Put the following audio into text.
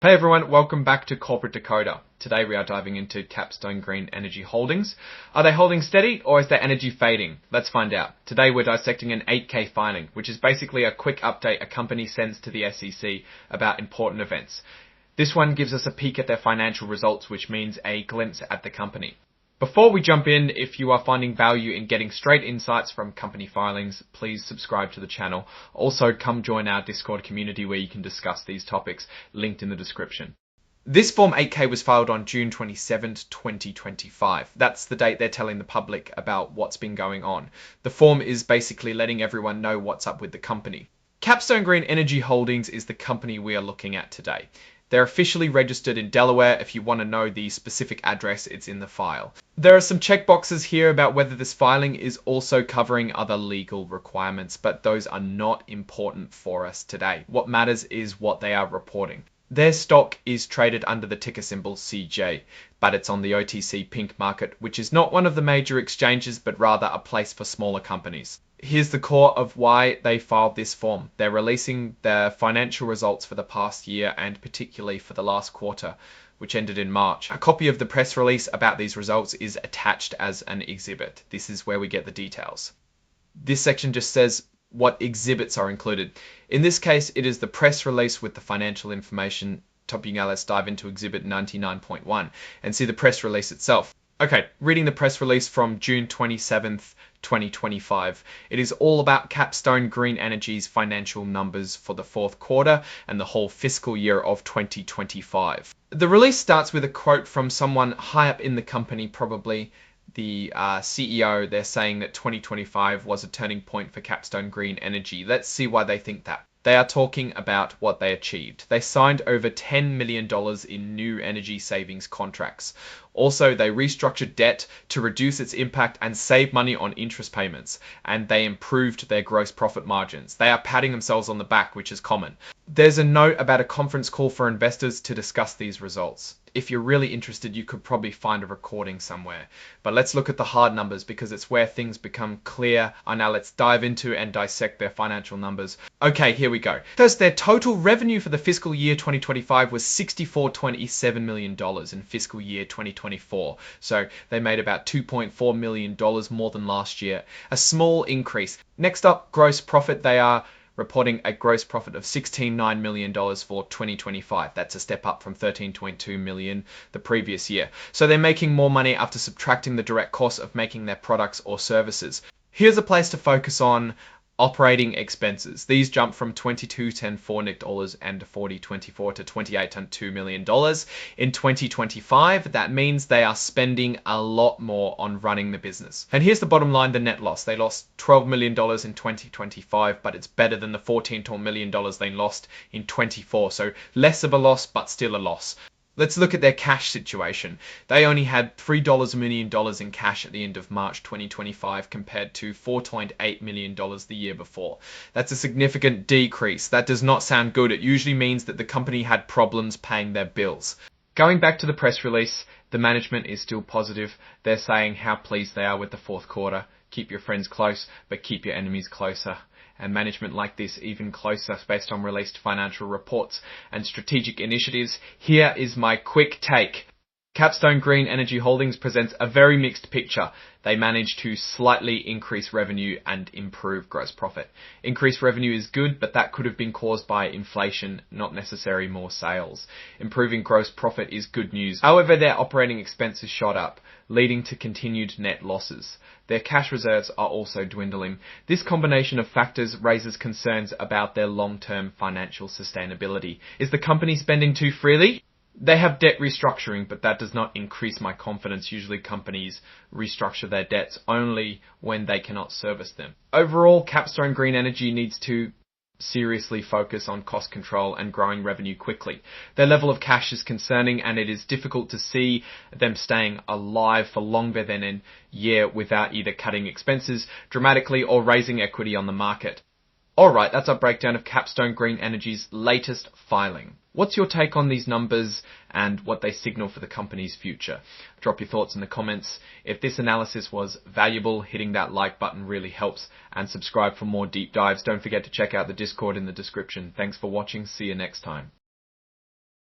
Hey everyone, welcome back to Corporate Decoder. Today we are diving into Capstone Green Energy Holdings. Are they holding steady or is their energy fading? Let's find out. Today we're dissecting an 8K filing, which is basically a quick update a company sends to the SEC about important events. This one gives us a peek at their financial results, which means a glimpse at the company. Before we jump in, if you are finding value in getting straight insights from company filings, please subscribe to the channel. Also, come join our Discord community where you can discuss these topics, linked in the description. This Form 8K was filed on June 27th, 2025. That's the date they're telling the public about what's been going on. The form is basically letting everyone know what's up with the company. Capstone Green Energy Holdings is the company we are looking at today. They're officially registered in Delaware. If you want to know the specific address, it's in the file. There are some checkboxes here about whether this filing is also covering other legal requirements, but those are not important for us today. What matters is what they are reporting. Their stock is traded under the ticker symbol CJ, but it's on the OTC Pink market, which is not one of the major exchanges, but rather a place for smaller companies. Here's the core of why they filed this form. They're releasing their financial results for the past year and particularly for the last quarter, which ended in March. A copy of the press release about these results is attached as an exhibit. This is where we get the details. This section just says what exhibits are included. In this case, it is the press release with the financial information. Now let's dive into exhibit 99.1 and see the press release itself. Okay, reading the press release from June 27th, 2025. It is all about Capstone Green Energy's financial numbers for the fourth quarter and the whole fiscal year of 2025. The release starts with a quote from someone high up in the company, probably the CEO. They're saying that 2025 was a turning point for Capstone Green Energy. Let's see why they think that. They are talking about what they achieved. They signed over $10 million in new energy savings contracts. Also, they restructured debt to reduce its impact and save money on interest payments. And they improved their gross profit margins. They are patting themselves on the back, which is common. There's a note about a conference call for investors to discuss these results. If you're really interested, you could probably find a recording somewhere. But let's look at the hard numbers because it's where things become clear. Now let's dive into and dissect their financial numbers. Okay, here we go. First, their total revenue for the fiscal year 2025 was $64.27 million in fiscal year 2024. So they made about $2.4 million more than last year. A small increase. Next up, gross profit. They are reporting a gross profit of $16.9 million for 2025. That's a step up from $13.2 million the previous year. So they're making more money after subtracting the direct cost of making their products or services. Here's a place to focus on operating expenses. These jump from $22.10 and $40.24 to $28.2 million in 2025. That means they are spending a lot more on running the business. And here's the bottom line, the net loss. They lost $12 million in 2025, but it's better than the $14 million they lost in 24. So less of a loss, but still a loss. Let's look at their cash situation. They only had $3 million in cash at the end of March 2025 compared to $4.8 million the year before. That's a significant decrease. That does not sound good. It usually means that the company had problems paying their bills. Going back to the press release, the management is still positive. They're saying how pleased they are with the fourth quarter. Keep your friends close, but keep your enemies closer. And management like this even closer based on released financial reports and strategic initiatives. Here is my quick take. Capstone Green Energy Holdings presents a very mixed picture. They managed to slightly increase revenue and improve gross profit. Increased revenue is good, but that could have been caused by inflation, not necessarily more sales. Improving gross profit is good news. However, their operating expenses shot up, leading to continued net losses. Their cash reserves are also dwindling. This combination of factors raises concerns about their long-term financial sustainability. Is the company spending too freely? They have debt restructuring, but that does not increase my confidence. Usually companies restructure their debts only when they cannot service them. Overall, Capstone Green Energy needs to seriously focus on cost control and growing revenue quickly. Their level of cash is concerning and it is difficult to see them staying alive for longer than a year without either cutting expenses dramatically or raising equity on the market. Alright, that's our breakdown of Capstone Green Energy's latest filing. What's your take on these numbers and what they signal for the company's future? Drop your thoughts in the comments. If this analysis was valuable, hitting that like button really helps, and subscribe for more deep dives. Don't forget to check out the Discord in the description. Thanks for watching. See you next time.